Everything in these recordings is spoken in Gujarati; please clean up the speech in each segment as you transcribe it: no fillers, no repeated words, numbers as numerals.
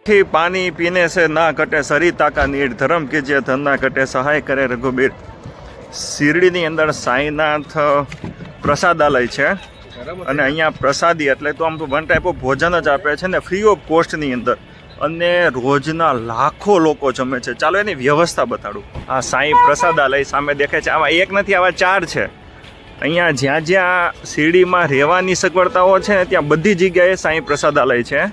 पानी पीने से ना कटे सरिता का नीर धर्म कीजिए धन ना कटे सहाय करे रघुबीर। શિરડીની અંદર સાંઈનાથ પ્રસાદાલય છે અને અહીંયા પ્રસાદી એટલે તો આમ તો વન ટાઈપ ઓફ ભોજન જ આપે છે ને ફ્રી ઓફ કોસ્ટની અંદર અને રોજના લાખો લોકો જમે છે। ચાલો એની વ્યવસ્થા બતાડું। આ સાંઈ પ્રસાદાલય સામે દેખાય છે, આવા એક નથી આવા 4 છે। અહીંયા જ્યાં જ્યાં શિરડીમાં રહેવાની સગવડતાઓ છે ને ત્યાં બધી જગ્યાએ સાંઈ પ્રસાદાલય છે।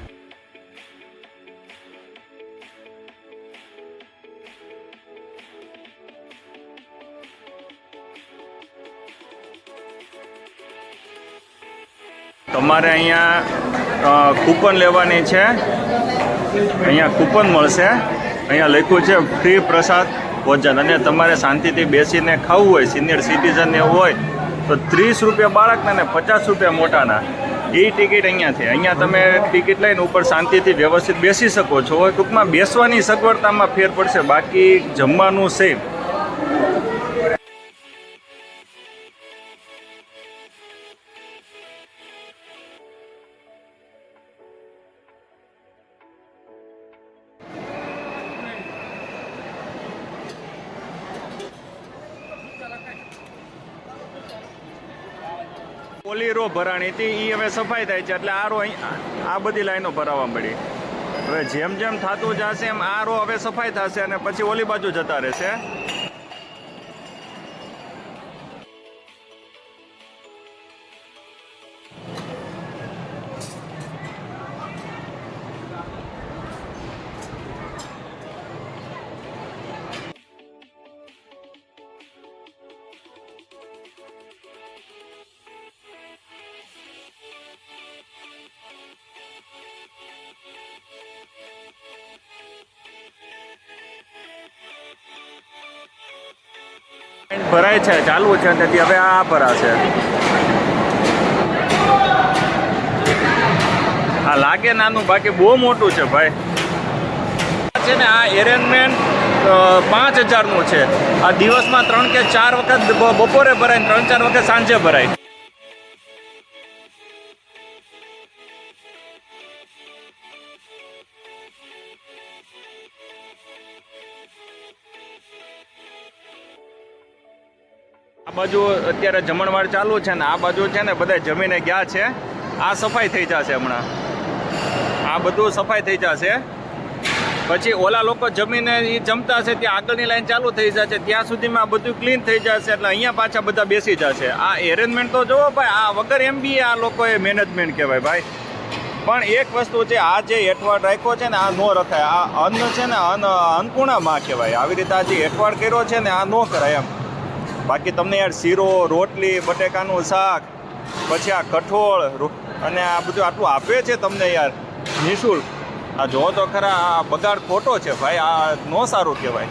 તમારે અહીંયા કૂપન લેવાની છે, અહીંયા કૂપન મળશે। અહીંયા લખ્યું છે ફ્રી પ્રસાદ ભોજન અને તમારે શાંતિથી બેસીને ખાવું હોય, સિનિયર સિટીઝન એવું હોય તો 30 રૂપિયા બાળકના અને 50 રૂપિયા મોટાના એ ટિકિટ અહીંયાથી। અહીંયા તમે ટિકિટ લઈને ઉપર શાંતિથી વ્યવસ્થિત બેસી શકો છો। ટૂંકમાં બેસવાની સગવડતામાં ફેર પડશે, બાકી જમવાનું સેમ। ઓલી રો ભરાણી હતી એ હવે સફાઈ થાય છે એટલે આ રો આ બધી લાઈનો ભરાવા મળી। હવે જેમ જેમ થતું જશે એમ આ રો હવે સફાઈ થશે અને પછી ઓલી બાજુ જતા રહેશે। ભરાય છે, ચાલુ છે તેથી હવે આ ભરાશે। આ લાગે નાનું બાકી બહુ મોટું છે ભાઈ છે ને। આ એરેન્જમેન્ટ 5000નું છે। આ દિવસમાં 3 કે 4 વખત બપોરે ભરાય, 3-4 વખત સાંજે ભરાય। આ બાજુ અત્યારે જમણવાર ચાલુ છે ને આ બાજુ છે ને બધા જમીને ગયા છે। આ સફાઈ થઈ જશે હમણાં, આ બધું સફાઈ થઈ જશે પછી ઓલા લોકો જમીને એ જમતા હશે ત્યાં આગળની લાઈન ચાલુ થઈ જશે, ત્યાં સુધીમાં બધું ક્લીન થઈ જશે એટલે અહીંયા પાછા બધા બેસી જશે। આ એરેન્જમેન્ટ તો જોવો ભાઈ, આ વગર એમ બી આ લોકોએ મેનેજમેન્ટ કહેવાય ભાઈ। પણ એક વસ્તુ છે, આ જે હેઠવાડ રાખ્યો છે ને આ નો રખાય। આ અન્ન છે ને અન્નપૂર્ણામાં કહેવાય, આવી રીતે આ જે હેઠવાડ કર્યો છે ને આ ન કરાય એમ। બાકી તમને યાર શીરો, રોટલી, બટેકાનું શાક, પછી આ કઠોળ અને આ બધું આટલું આપે છે તમને યાર નિઃશુલ્ક। આ જો તો ખરા, આ બગાડ ખોટો છે ભાઈ, આ નો સારું કહેવાય।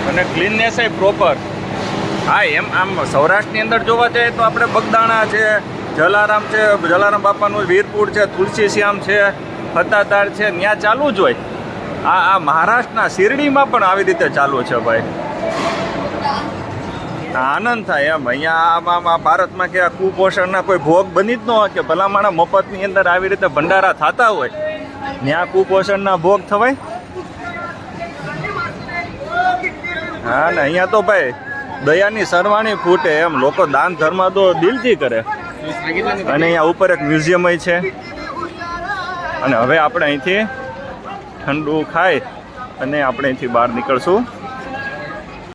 અને ક્લીનનેસ એ પ્રોપર। હા એમ આમ સૌરાષ્ટ્રની અંદર જોવા જઈએ તો આપણે બગદાણા છે, જલારામ છે, જલારામ બાપાનું વીરપુર છે, તુલસી શ્યામ છે, ફતાતાર છે, ત્યાં ચાલુ જ હોય। આ મહારાષ્ટ્રના શિરડીમાં પણ આવી રીતે ચાલુ છે ભાઈ। આનંદ થાય એમ। અહીંયા આમાં ભારતમાં કે કુપોષણના કોઈ ભોગ બની જ ન હોય કે ભલામણા મફતની અંદર આવી રીતે ભંડારા થતા હોય, ત્યાં કુપોષણના ભોગ થવાય? હા ને અહીંયા તો ભાઈ દયાની સરવાણી ફૂટે એમ, લોકો દાન ધર્મ તો દિલથી કરે। અને અહીંયા ઉપર એક મ્યુઝિયમ છે અને હવે આપણે અહીંથી ઠંડુ ખાઈ અને આપણે અહીંથી બહાર નીકળશું।